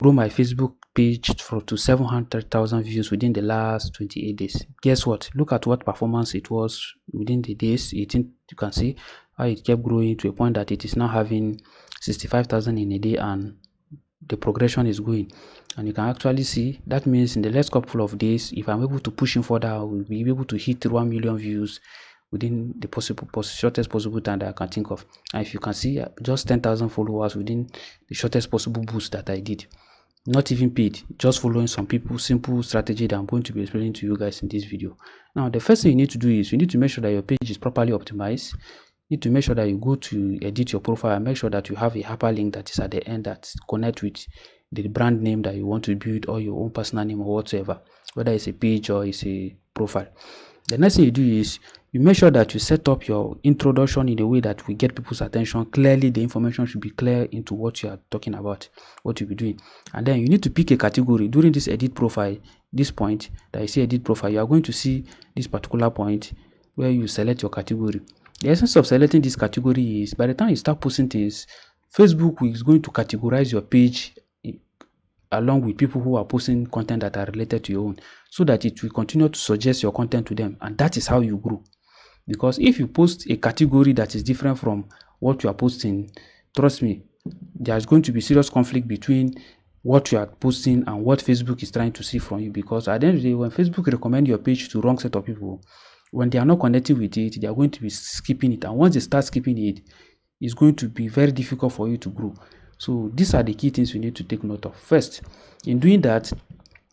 grow my Facebook page to 700,000 views within the last 28 days. Guess what? Look at what performance it was within the days. You can see how it kept growing to a point that it is now having 65,000 in a day, and the progression is going. And you can actually see that means in the next couple of days, if I'm able to push in further, I will be able to hit 1 million views within the shortest possible time that I can think of. And if you can see, just 10,000 followers within the shortest possible boost that I did. Not even paid, just following some people, simple strategy that I'm going to be explaining to you guys in this video. Now, the first thing you need to do is you need to make sure that your page is properly optimized. You need to make sure that you go to edit your profile and make sure that you have a hyperlink that is at the end that connects with the brand name that you want to build, or your own personal name, or whatsoever, whether it's a page or it's a profile. The next thing you do is you make sure that you set up your introduction in a way that will get people's attention. Clearly, the information should be clear into what you are talking about, what you'll be doing. And then you need to pick a category. During this edit profile, this point that you see edit profile, you are going to see this particular point where you select your category. The essence of selecting this category is by the time you start posting things, Facebook is going to categorize your page along with people who are posting content that are related to your own, so that it will continue to suggest your content to them. And that is how you grow. Because if you post a category that is different from what you are posting, trust me, there's going to be serious conflict between what you are posting and what Facebook is trying to see from you. Because at the end of the day, when Facebook recommend your page to wrong set of people, when they are not connected with it, they are going to be skipping it. And once they start skipping it, it's going to be very difficult for you to grow. So these are the key things you need to take note of. First, in doing that,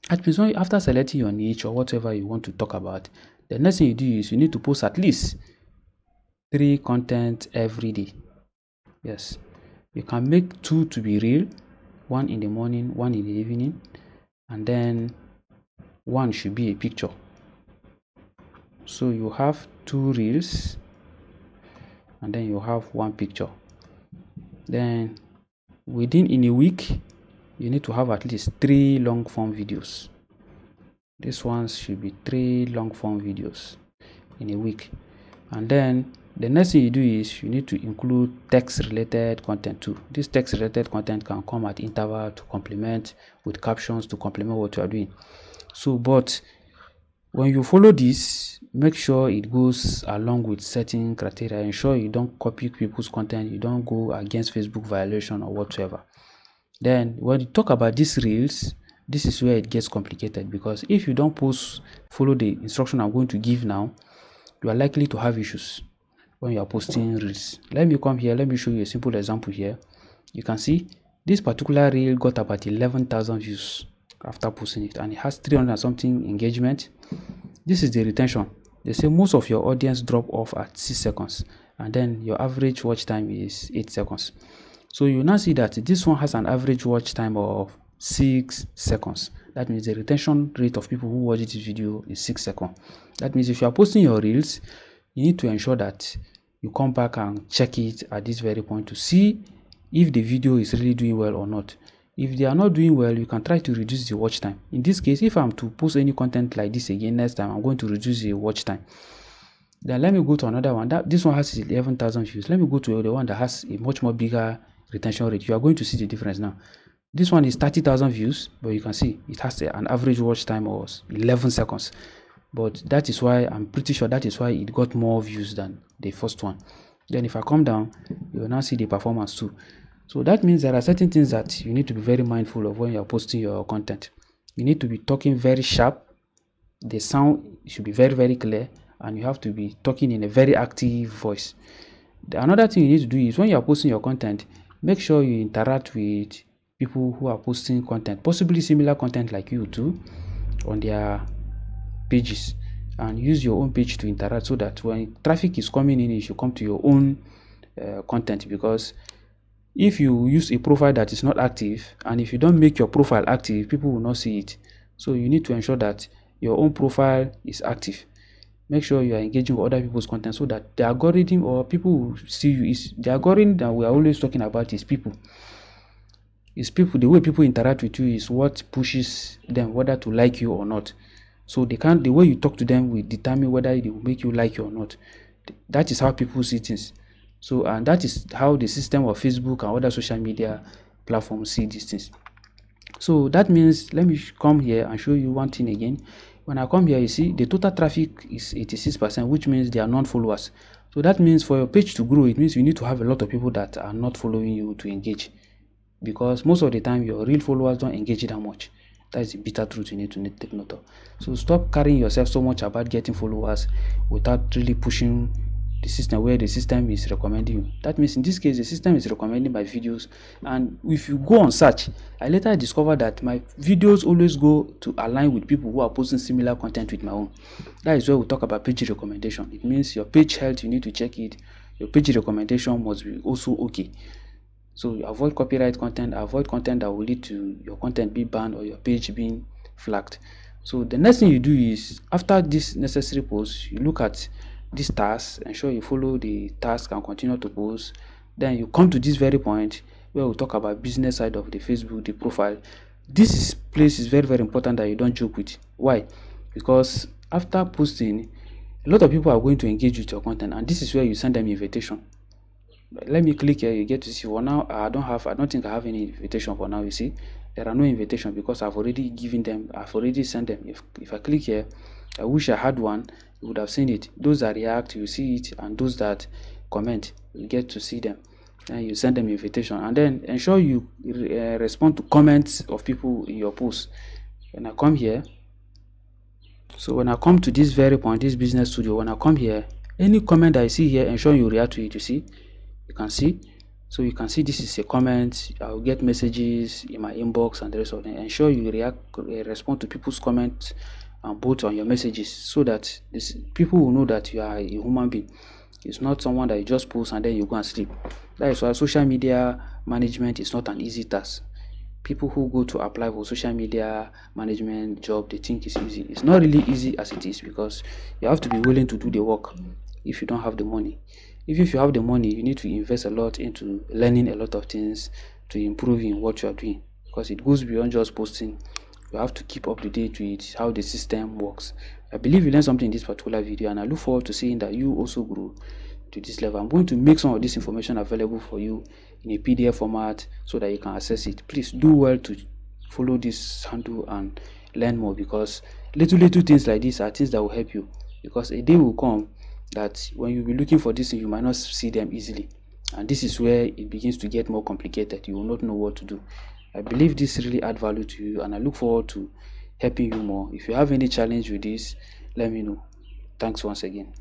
after selecting your niche or whatever you want to talk about, the next thing you do is you need to post at least 3 content every day. Yes, you can make 2 to be real, 1 in the morning, 1 in the evening, and then 1 should be a picture. So you have 2 reels and then you have 1 picture. Then in a week, you need to have at least 3 long form videos. This one should be 3 long form videos in a week. And then the next thing you do is you need to include text related content too. This text related content can come at interval to complement with captions to complement what you are doing. So, but when you follow this, make sure it goes along with certain criteria. Ensure you don't copy people's content, you don't go against Facebook violation or whatsoever. Then when you talk about these reels, this is where it gets complicated, because if you don't follow the instruction I'm going to give now, you are likely to have issues when you are posting reels. Let me come here, let me show you a simple example here. You can see this particular reel got about 11,000 views after posting it, and it has 300 and something engagement. This is the retention. They say most of your audience drop off at 6 seconds, and then your average watch time is 8 seconds. So you now see that this one has an average watch time of 6 seconds. That means the retention rate of people who watch this video is 6 seconds. That means if you are posting your reels, you need to ensure that you come back and check it at this very point to see if the video is really doing well or not. If they are not doing well, you can try to reduce the watch time. In this case, if I'm to post any content like this again next time, I'm going to reduce the watch time. Then let me go to another one. This one has 11,000 views. Let me go to the one that has a much more bigger retention rate. You are going to see the difference now. This one is 30,000 views, but you can see it has an average watch time of 11 seconds. But that is why I'm pretty sure that is why it got more views than the first one. Then if I come down, you will now see the performance too. So that means there are certain things that you need to be very mindful of when you're posting your content. You need to be talking very sharp. The sound should be very, very clear, and you have to be talking in a very active voice. Another thing you need to do is when you're posting your content, make sure you interact with people who are posting content, possibly similar content like you too, on their pages, and use your own page to interact, so that when traffic is coming in, it should come to your own content. Because if you use a profile that is not active, and if you don't make your profile active, people will not see it. So you need to ensure that your own profile is active. Make sure you are engaging with other people's content, so that the algorithm or people will see you. Is the algorithm that we are always talking about is people. It's people. The way people interact with you is what pushes them whether to like you or not. So the way you talk to them will determine whether they will make you like you or not. That is how people see things. So, and that is how the system of Facebook and other social media platforms see these things. So that means, let me come here and show you one thing again. When I come here, you see the total traffic is 86%, which means they are non-followers. So that means for your page to grow, it means you need to have a lot of people that are not following you to engage, because most of the time your real followers don't engage that much. That is the bitter truth you need to take note of. So stop carrying yourself so much about getting followers without really pushing the system where the system is recommending you. That means in this case, the system is recommending my videos, and if you go on search, I later discovered that my videos always go to align with people who are posting similar content with my own. That is where we talk about page recommendation. It means your page health, you need to check it. Your page recommendation must be also okay. So avoid copyright content, avoid content that will lead to your content being banned or your page being flagged. So the next thing you do is, after this necessary post, you look at this task, ensure you follow the task and continue to post. Then you come to this very point where we talk about business side of the Facebook, the profile. This place is very, very important that you don't joke with. Why? Because after posting, a lot of people are going to engage with your content, and this is where you send them invitation. Let me click here. You get to see. For now, I don't think I have any invitation for now. You see, there are no invitation because I've already given them, I've already sent them. If I click here, I wish I had one, you would have seen it. Those that react, you see it, and those that comment, you get to see them. And you send them invitation, and then ensure you respond to comments of people in your post. When I come here, so when I come to this very point, this business studio, when I come here, any comment I see here, ensure you react to it. You see, you can see. So you can see this is a comment. I'll get messages in my inbox and the rest of them. Ensure you respond to people's comments and both on your messages, so that people will know that you are a human being. It's not someone that you just post and then you go and sleep. That is why social media management is not an easy task. People who go to apply for social media management job, they think it's easy. It's not really easy as it is, because you have to be willing to do the work if you don't have the money. If you have the money, you need to invest a lot into learning a lot of things to improve in what you are doing, because it goes beyond just posting. You have to keep up to date with how the system works. I believe you learned something in this particular video, and I look forward to seeing that you also grow to this level. I'm going to make some of this information available for you in a PDF format so that you can access it. Please do well to follow this handle and learn more, because little things like this are things that will help you, because a day will come that when you'll be looking for this thing, you might not see them easily, and this is where it begins to get more complicated. You will not know what to do. I believe this really add value to you, and I look forward to helping you more. If you have any challenge with this, let me know. Thanks once again.